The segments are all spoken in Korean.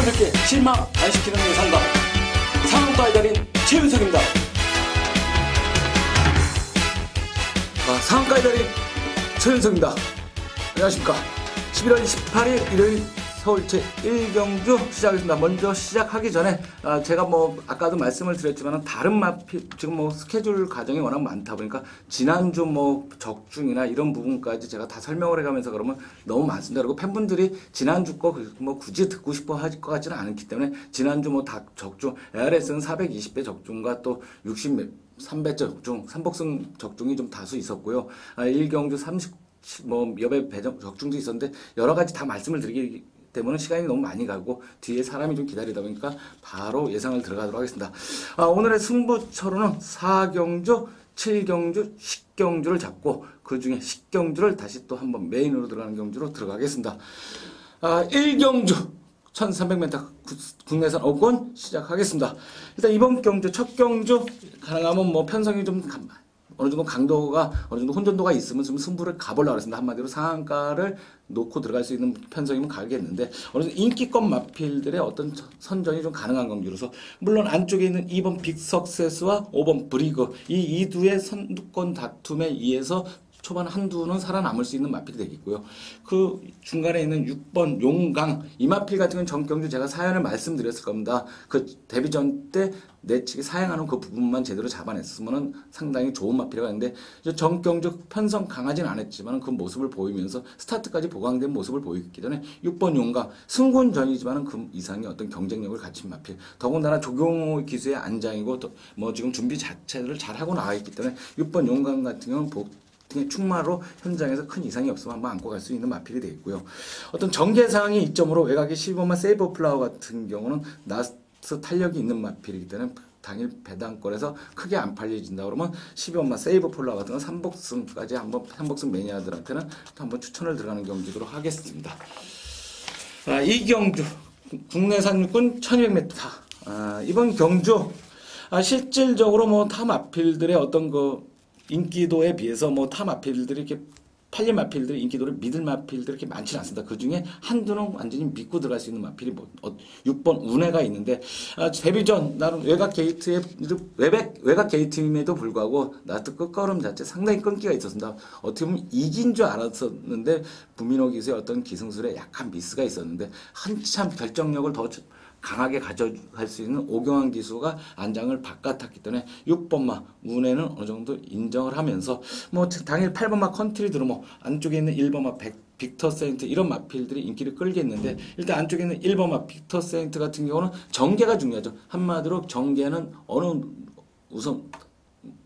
멤버들께 실망 안 시키는 예상가 상한가의 달인 최윤석입니다. 상한가의 달인 최윤석입니다. 안녕하십니까. 11월 28일 일요일 서울 제1경주 시작하겠습니다. 먼저 시작하기 전에 제가 아까도 말씀을 드렸지만 다른 마필 지금 스케줄 과정이 워낙 많다 보니까 지난주 적중이나 이런 부분까지 제가 다 설명을 해가면서 그러면 너무 많습니다. 그리고 팬분들이 지난주 거 굳이 듣고 싶어 하실 것 같지는 않기 때문에 지난주 다 적중 ARS는 420배 적중과 또 63배 적중 3복승 적중이 좀 다수 있었고요. 1경주 30 여배 배정 적중도 있었는데 여러 가지 다 말씀을 드리기 때문에 시간이 너무 많이 가고 뒤에 사람이 좀 기다리다 보니까 바로 예상을 들어가도록 하겠습니다. 오늘의 승부처로는 4경주, 7경주, 10경주를 잡고 그 중에 10경주를 다시 또 한번 메인으로 들어가는 경주로 들어가겠습니다. 1경주 1300m 국내산 5권 시작하겠습니다. 일단 이번 경주 첫 경주 가능하면 편성이 좀 어느 정도 강도가 어느 정도 혼전도가 있으면 좀 승부를 가보려고 했습니다. 한마디로 상한가를 놓고 들어갈 수 있는 편성이면 가겠는데 어느 정도 인기권 마필들의 어떤 선전이 좀 가능한 경주로서 물론 안쪽에 있는 2번 빅석세스와 5번 브리그 이 두의 선두권 다툼에 의해서 초반 한두는 살아남을 수 있는 마필이 되겠고요. 그 중간에 있는 6번 용강 이 마필 같은 경우는 전경주 제가 사연을 말씀드렸을 겁니다. 그 데뷔전 때 내치기 사양하는 그 부분만 제대로 잡아냈으면 상당히 좋은 마필이가 있는데 전경주 편성 강하지는 않았지만 그 모습을 보이면서 스타트까지 보강된 모습을 보이기 때문에 6번 용강 승군전이지만 그 이상의 어떤 경쟁력을 갖춘 마필 더군다나 조경호 기수의 안장이고 또 지금 준비 자체를 잘하고 나와 있기 때문에 6번 용강 같은 경우는 충마로 현장에서 큰 이상이 없으면 한번 안고 갈 수 있는 마필이 되겠고요. 어떤 전개상의 이점으로 외곽의 12번만 세이버 플라워 같은 경우는 나스 탄력이 있는 마필이기 때문에 당일 배당권에서 크게 안 팔려진다 그러면 12번만 세이버 플라워 같은 건 3복승까지 한번 3복승 매니아들한테는 한번 추천을 들어가는 경주도록 하겠습니다. 이 경주 국내산 육군 1200m 이번 경주 실질적으로 타 마필들의 어떤 인기도에 비해서 타 마필들이 이렇게 팔린 마필들의 인기도를 믿을 마필들이 이렇게 많지는 않습니다. 그 중에 한두는 완전히 믿고 들어갈 수 있는 마필이 6번 운해가 있는데 데뷔전 나름 외곽 게이트임에도 불구하고 나트 끝걸음 자체 상당히 끈기가 있었습니다. 어떻게 보면 이긴 줄 알았었는데 부민호 기수의 어떤 기승술에 약간 미스가 있었는데 한참 결정력을 더 강하게 가져갈 수 있는 오경환 기수가 안장을 바꿔탔기 때문에 6번마 운에는 어느 정도 인정을 하면서 당일 8번마 컨트리 드루머 안쪽에 있는 1번마 빅터 세인트 이런 마필들이 인기를 끌겠는데 일단 안쪽에 있는 1번마 빅터 세인트 같은 경우는 전개가 중요하죠. 한마디로 전개는 어느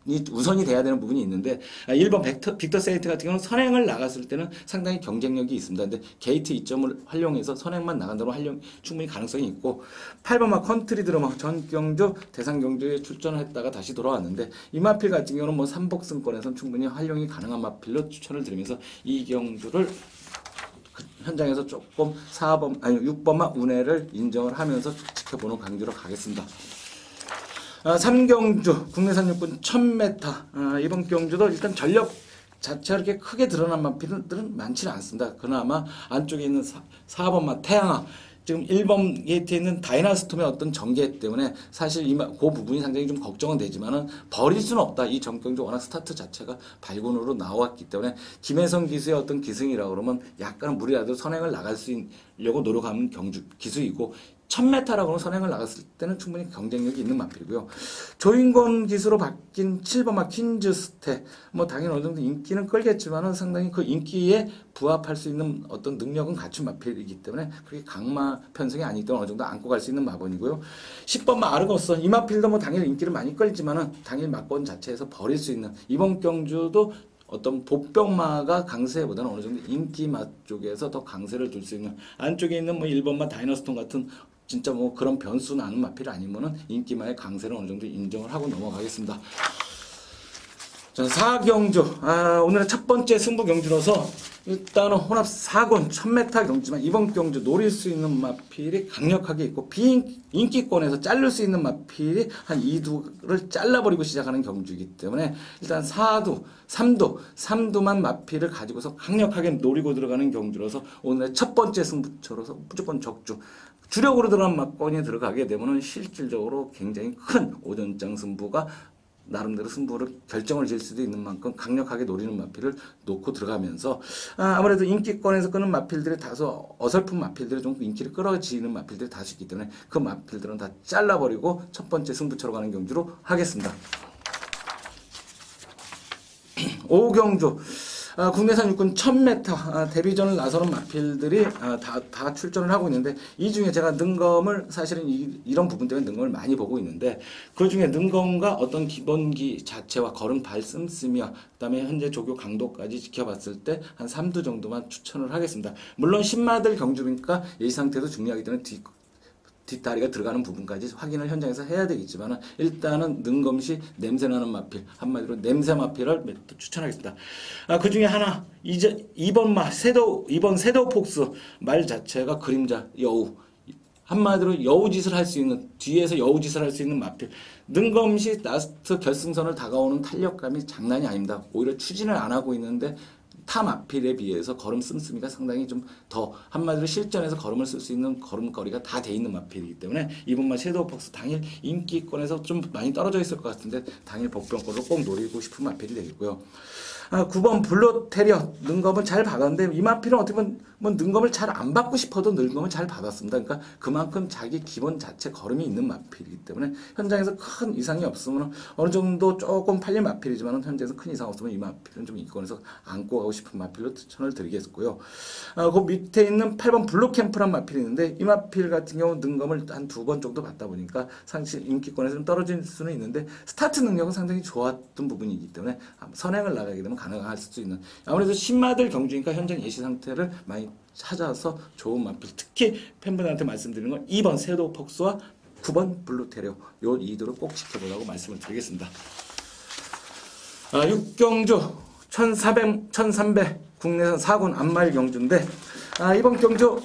우선이 돼야 되는 부분이 있는데 1번 빅터 세인트 같은 경우는 선행을 나갔을 때는 상당히 경쟁력이 있습니다. 근데 게이트 이점을 활용해서 선행만 나간다면 충분히 가능성이 있고 8번마 컨트리 드러머 전경주 대상경주에 출전을 했다가 다시 돌아왔는데 이 마필 같은 경우는 3복승권에서는 충분히 활용이 가능한 마필로 추천을 드리면서 이 경주를 현장에서 조금 6번마 운해를 인정을 하면서 지켜보는 강주로 가겠습니다. 3경주 국내산 육군 1000m 이번 경주도 일단 전력 자체가 이렇게 크게 드러난 마필들은 많지는 않습니다. 그나마 안쪽에 있는 4번마 태양아 지금 1번 게이트에 있는 다이나스톰의 어떤 전개 때문에 사실 그 부분이 상당히 좀 걱정은 되지만은 버릴 수는 없다. 이 전경주 워낙 스타트 자체가 발군으로 나왔기 때문에 김혜성 기수의 어떤 기승이라고 그러면 약간은 무리라도 선행을 나갈 수 있려고 노력하는 기수이고 1000m라고는 선행을 나갔을 때는 충분히 경쟁력이 있는 마필이고요. 조인권 기수로 바뀐 7번마 퀸즈스테 당연히 어느 정도 인기는 끌겠지만은 상당히 그 인기에 부합할 수 있는 어떤 능력은 갖춘 마필이기 때문에 그렇게 강마 편성이 아니기 때문에 어느 정도 안고 갈 수 있는 마번이고요. 10번마 아르거스 이 마필도 당연히 인기를 많이 끌지만은 당일 마권 자체에서 버릴 수 있는 이번 경주도 어떤 보병마가 강세보다는 어느 정도 인기마 쪽에서 더 강세를 둘 수 있는 안쪽에 있는 1번마 다이너스톤 같은 진짜 그런 변수 나는 마필 아니면은 인기마의 강세를 어느 정도 인정을 하고 넘어가겠습니다. 자, 4경주. 오늘의 첫 번째 승부 경주로서 일단은 혼합 4군 1000m 경주지만 이번 경주 노릴 수 있는 마필이 강력하게 있고 비인기권에서 자를 수 있는 마필이 한 2두를 잘라버리고 시작하는 경주이기 때문에 일단 4두, 3두만 마필을 가지고서 강력하게 노리고 들어가는 경주로서 오늘의 첫 번째 승부처로서 무조건 적중. 주력으로 들어간 막권이 들어가게 되면은 실질적으로 굉장히 큰 오전장 승부가 나름대로 승부를 결정을 지을 수도 있는 만큼 강력하게 노리는 마필을 놓고 들어가면서 아무래도 인기권에서 끄는 마필들이 다소 어설픈 마필들이 좀 인기를 끌어지는 마필들이 다수 있기 때문에 그 마필들은 다 잘라버리고 첫 번째 승부처로 가는 경주로 하겠습니다. 5경주. 국내산 육군 1000m 데뷔전을 나서는 마필들이 다 출전을 하고 있는데 이 중에 제가 능검을 사실은 이런 부분 때문에 능검을 많이 보고 있는데 그 중에 능검과 어떤 기본기 자체와 걸음 발씀쓰며 그다음에 현재 조교 강도까지 지켜봤을 때 한 3두 정도만 추천을 하겠습니다. 물론 신마들 경주니까 예시 상태도 중요하기 때문에 뒷다리가 들어가는 부분까지 확인을 현장에서 해야 되겠지만 일단은 능검시 냄새나는 마필, 한마디로 냄새 마필을 추천하겠습니다. 그 중에 하나 이번 세도 폭스 말 자체가 그림자 여우, 한마디로 여우짓을 할 수 있는, 뒤에서 여우짓을 할 수 있는 마필. 능검시 라스트 결승선을 다가오는 탄력감이 장난이 아닙니다. 오히려 추진을 안 하고 있는데 타 마필에 비해서 걸음 씀씀이가 상당히 좀 더 한마디로 실전에서 걸음을 쓸 수 있는 걸음거리가 다 돼 있는 마필이기 때문에 이번만 섀도우 폭스 당일 인기권에서 좀 많이 떨어져 있을 것 같은데 당일 복병권으로 꼭 노리고 싶은 마필이 되겠고요. 9번 블루 테리어 능검을 잘 받았는데 이 마필은 어떻게 보면 능검을 잘 안 받고 싶어도 능검을 잘 받았습니다. 그러니까 그만큼 자기 기본 자체 걸음이 있는 마필이기 때문에 현장에서 큰 이상이 없으면 어느 정도 조금 팔린 마필이지만 현장에서 큰 이상 없으면 이 마필은 좀 인권에서 안고 가고 싶은 마필로 추천을 드리겠고요. 그 밑에 있는 8번 블루 캠프란 마필이 있는데 이 마필 같은 경우 능검을 한 2번 정도 받다 보니까 상시 인기권에서 좀 떨어질 수는 있는데 스타트 능력은 상당히 좋았던 부분이기 때문에 선행을 나가게 되면 가능할 수 있는, 아무래도 신마들 경주니까 현장 예시 상태를 많이 찾아서 좋은 마필, 특히 팬분들한테 말씀드리는 건 2번 섀도우 폭스와 9번 블루 테리어 요 2두를 꼭 지켜보라고 말씀을 드리겠습니다. 6경주 1300 국내산 4군 안말 경주인데 이번 경주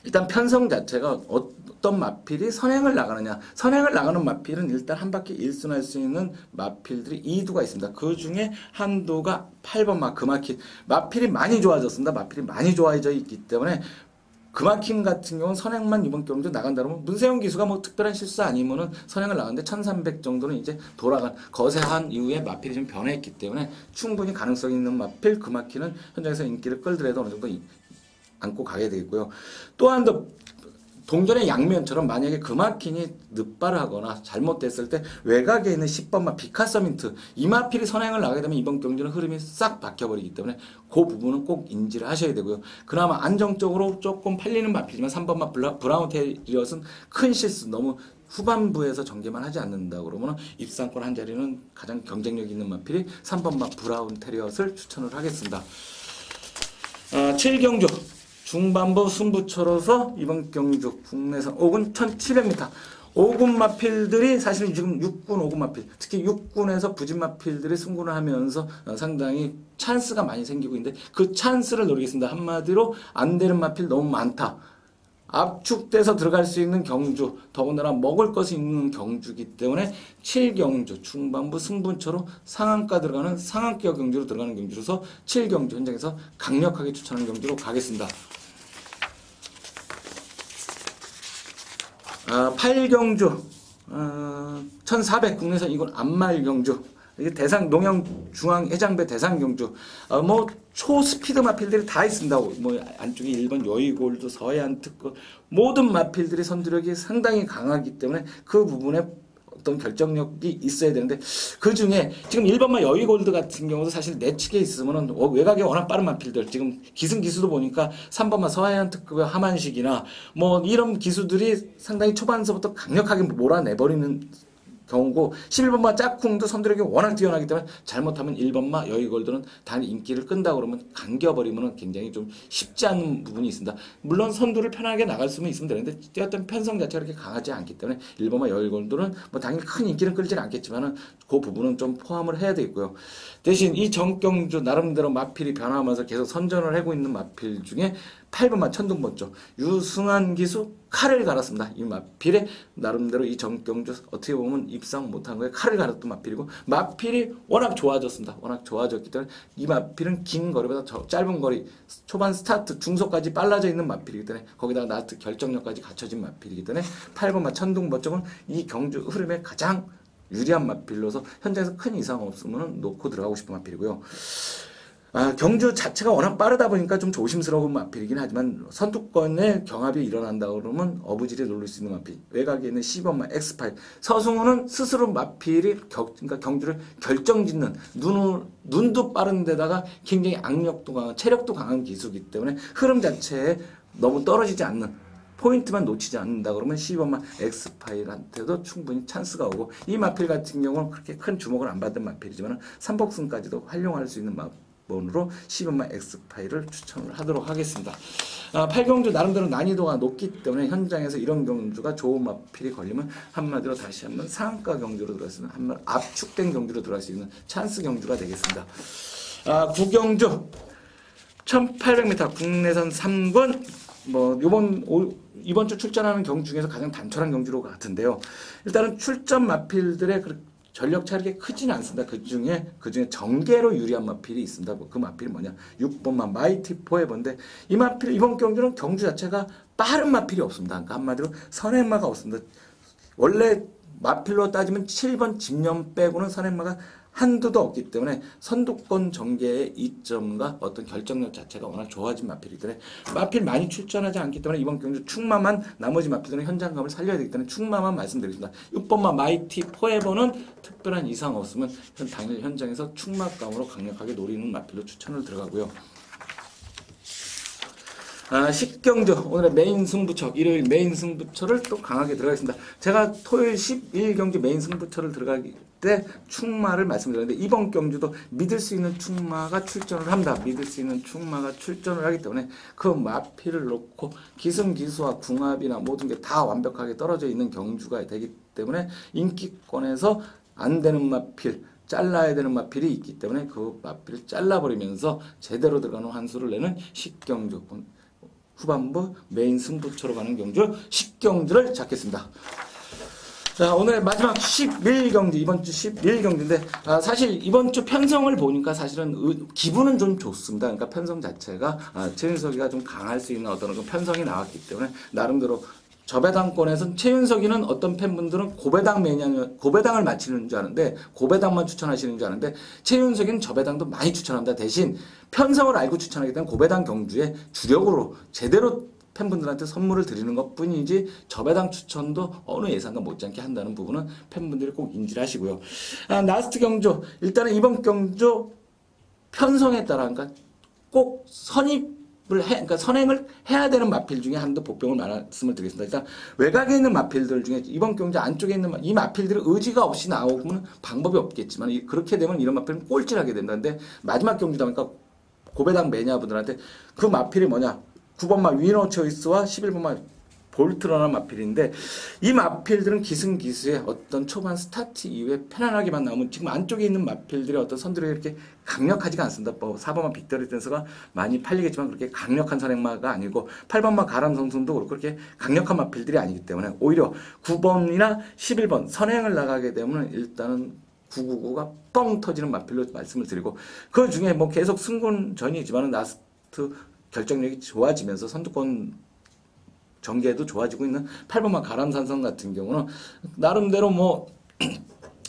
일단 편성 자체가 어떤 마필이 선행을 나가느냐. 선행을 나가는 마필은 일단 한 바퀴 일순할 수 있는 마필들이 2두가 있습니다. 그 중에 한두가 8번 금마킨. 마필이 많이 좋아졌습니다. 마필이 많이 좋아져 있기 때문에 금마킨 같은 경우는 선행만 이번 경주 나간다 그러면 문세영 기수가 뭐 특별한 실수 아니면은 선행을 나가는데 1300 정도는 이제 돌아간 거세한 이후에 마필이 좀 변했기 때문에 충분히 가능성이 있는 마필 금마킨은 현장에서 인기를 끌더라도 어느 정도 안고 가게 되겠고요. 또한 더 동전의 양면처럼 만약에 금마킨이 늑발을 하거나 잘못됐을 때 외곽에 있는 10번마 비카서민트 이 마필이 선행을 나가게 되면 이번 경주는 흐름이 싹 바뀌어버리기 때문에 그 부분은 꼭 인지를 하셔야 되고요. 그나마 안정적으로 조금 팔리는 마필이지만 3번마 브라운 테리엇은 큰 실수, 너무 후반부에서 전개만 하지 않는다 그러면 입상권 한 자리는 가장 경쟁력 있는 마필이 3번마 브라운 테리엇을 추천을 하겠습니다. 7경주 중반부 승부처로서 이번 경주 국내산 5군 1700m 5군 마필들이 사실은 지금 6군 5군 마필, 특히 6군에서 부진 마필들이 승군을 하면서 상당히 찬스가 많이 생기고 있는데 그 찬스를 노리겠습니다. 한마디로 안 되는 마필 너무 많다. 압축돼서 들어갈 수 있는 경주, 더군다나 먹을 것이 있는 경주이기 때문에 7경주 중반부 승분처로 상한가 들어가는 상한가 경주로 들어가는 경주로서 7경주 현장에서 강력하게 추천하는 경주로 가겠습니다. 8경주 1400 국내선 이건 안말 경주, 이게 대상 농양중앙해장배 대상 경주, 뭐 초스피드 마필들이 다 있습니다. 뭐 안쪽에 1번 여의골드, 서해안 특급 모든 마필들이 선두력이 상당히 강하기 때문에 그 부분에 어떤 결정력이 있어야 되는데 그 중에 지금 1번마 여의골드 같은 경우도 사실 내측에 있으면은 외곽에 워낙 빠른 마필들, 지금 기승기수도 보니까 3번마 서해안 특급의 하만식이나 뭐 이런 기수들이 상당히 초반서부터 강력하게 몰아내버리는 경우고 11번마 짝꿍도 선두력이 워낙 뛰어나기 때문에 잘못하면 1번마 여의골드는 단일 인기를 끈다 그러면 감겨버리면 굉장히 좀 쉽지 않은 부분이 있습니다. 물론 선두를 편하게 나갈 수는 있으면 되는데 뛰었던 편성 자체가 그렇게 강하지 않기 때문에 1번마 여의골드는 뭐 당연히 큰 인기는 끌지는 않겠지만은 그 부분은 좀 포함을 해야 되겠고요. 대신 이 정경주 나름대로 마필이 변화하면서 계속 선전을 하고 있는 마필 중에 8번마 천둥번조 유승환 기수 칼을 갈았습니다. 이 마필에 나름대로 이 정경주 어떻게 보면 입상 못한 거에 칼을 갈았던 마필이고 마필이 워낙 좋아졌습니다. 워낙 좋아졌기 때문에 이 마필은 긴 거리보다 짧은 거리 초반 스타트 중속까지 빨라져 있는 마필이기 때문에 거기다가 라스트 결정력까지 갖춰진 마필이기 때문에 8번마 천둥번조는 이 경주 흐름에 가장 유리한 마필로서 현장에서 큰 이상 없으면 놓고 들어가고 싶은 마필이고요. 경주 자체가 워낙 빠르다 보니까 좀 조심스러운 마필이긴 하지만 선두권에 경합이 일어난다 그러면 어부질에 놀릴 수 있는 마필. 외곽에 있는 10번마 엑스파일. 서승우는 스스로 마필이 그러니까 경주를 결정짓는 눈도 빠른 데다가 굉장히 악력도 강한 체력도 강한 기수이기 때문에 흐름 자체에 너무 떨어지지 않는 포인트만 놓치지 않는다 그러면 12번마 엑스파일한테도 충분히 찬스가 오고 이 마필 같은 경우는 그렇게 큰 주목을 안 받은 마필이지만 삼복승까지도 활용할 수 있는 마필로 12번마 엑스파일을 추천을 하도록 하겠습니다. 8경주 나름대로 난이도가 높기 때문에 현장에서 이런 경주가 좋은 마필이 걸리면 한마디로 다시 한번 상한가 경주로 들어갈 수 있는 한번 압축된 경주로 들어갈 수 있는 찬스 경주가 되겠습니다. 9경주 1800m 국내선 3군 뭐 이번 주 출전하는 경주 중에서 가장 단촐한 경주로 같은데요. 일단은 출전 마필들의 전력 차이가 크지는 않습니다. 그 중에 정계로 유리한 마필이 있습니다. 그 마필이 뭐냐? 6번마 마이티 포에버인데 이 마필 이번 경주는 경주 자체가 빠른 마필이 없습니다. 그러니까 한마디로 선행마가 없습니다. 원래 마필로 따지면 7번 집념 빼고는 선행마가 한두도 없기 때문에 선두권 전개의 이점과 어떤 결정력 자체가 워낙 좋아진 마필이기 때문에 마필 많이 출전하지 않기 때문에 이번 경주 충마만 나머지 마필들은 현장감을 살려야 되기 때문에 충마만 말씀드리겠습니다. 6번마 마이티 포에버는 특별한 이상 없으면 당일 현장에서 충마감으로 강력하게 노리는 마필로 추천을 들어가고요. 10경주 오늘의 메인 승부처 일요일 메인 승부처를 또 강하게 들어가겠습니다. 제가 토요일 11경주 메인 승부처를 들어가기 때 충마를 말씀드렸는데 이번 경주도 믿을 수 있는 충마가 출전을 합니다. 믿을 수 있는 충마가 출전을 하기 때문에 그 마필을 놓고 기승기수와 궁합이나 모든 게 다 완벽하게 떨어져 있는 경주가 되기 때문에 인기권에서 안 되는 마필 잘라야 되는 마필이 있기 때문에 그 마필을 잘라버리면서 제대로 들어가는 환수를 내는 10경주 후반부 메인 승부처로 가는 경주 10경주를 잡겠습니다. 자, 오늘 마지막 11경주, 이번 주 11경주인데, 사실 이번 주 편성을 보니까 사실은 기분은 좀 좋습니다. 그러니까 편성 자체가, 최윤석이가 좀 강할 수 있는 어떤 편성이 나왔기 때문에, 나름대로 저배당권에서는 최윤석이는 어떤 팬분들은 고배당을 맞히는 줄 아는데, 고배당만 추천하시는 줄 아는데, 최윤석이는 저배당도 많이 추천합니다. 대신 편성을 알고 추천하기 때문에 고배당 경주에 주력으로 제대로 팬분들한테 선물을 드리는 것 뿐이지 저배당 추천도 어느 예상과 못지않게 한다는 부분은 팬분들이 꼭 인지를 하시고요. 라스트 경주 일단은 이번 경주 편성에 따라 그러니까 꼭 그러니까 선행을 해야 되는 마필 중에 한두 복병을 말씀을 드리겠습니다. 일단 외곽에 있는 마필들 중에 이번 경주 안쪽에 있는 이 마필들이 의지가 없이 나오면 방법이 없겠지만 그렇게 되면 이런 마필은 꼴찌하게 된다는데 마지막 경주다 보니까 고배당 매니아분들한테 그 마필이 뭐냐? 9번마 위너 초이스와 11번마 볼트러나 마필인데 이 마필들은 기승기수의 어떤 초반 스타트 이후에 편안하게만 나오면 지금 안쪽에 있는 마필들의 어떤 선두력이 이렇게 강력하지가 않습니다. 4번마 빅터리 댄서가 많이 팔리겠지만 그렇게 강력한 선행마가 아니고 8번마 가람성순도 그렇고 그렇게 강력한 마필들이 아니기 때문에 오히려 9번이나 11번 선행을 나가게 되면 일단은 999가 뻥 터지는 마필로 말씀을 드리고 그 중에 뭐 계속 승군전이지만 라스트 결정력이 좋아지면서 선두권 전개도 좋아지고 있는 8번마 가람산성 같은 경우는 나름대로 뭐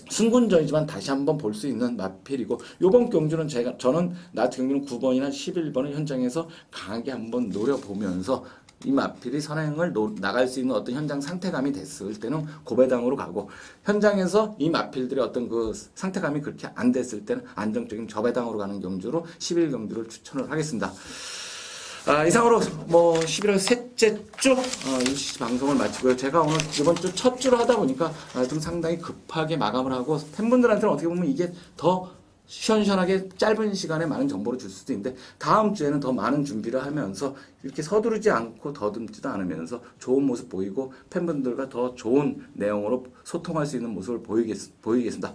승군전이지만 다시 한번 볼 수 있는 마필이고 요번 경주는 저는 나트 경주는 9번이나 11번을 현장에서 강하게 한번 노려보면서 이 마필이 선행을 나갈 수 있는 어떤 현장 상태감이 됐을 때는 고배당으로 가고 현장에서 이 마필들의 어떤 그 상태감이 그렇게 안 됐을 때는 안정적인 저배당으로 가는 경주로 11경주를 추천을 하겠습니다. 이상으로 뭐 11월 셋째 주 UCC 방송을 마치고요. 제가 오늘 이번 주 첫 주를 하다 보니까 좀 상당히 급하게 마감을 하고 팬분들한테는 어떻게 보면 이게 더 시원시원하게 짧은 시간에 많은 정보를 줄 수도 있는데 다음 주에는 더 많은 준비를 하면서 이렇게 서두르지 않고 더듬지도 않으면서 좋은 모습 보이고 팬분들과 더 좋은 내용으로 소통할 수 있는 모습을 보이겠습니다.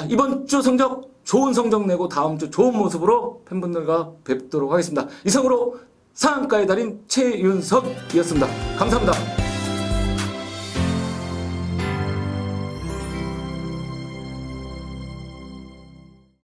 이번 주 성적 좋은 성적 내고 다음 주 좋은 모습으로 팬분들과 뵙도록 하겠습니다. 이상으로 상한가의 달인 최윤석이었습니다. 감사합니다.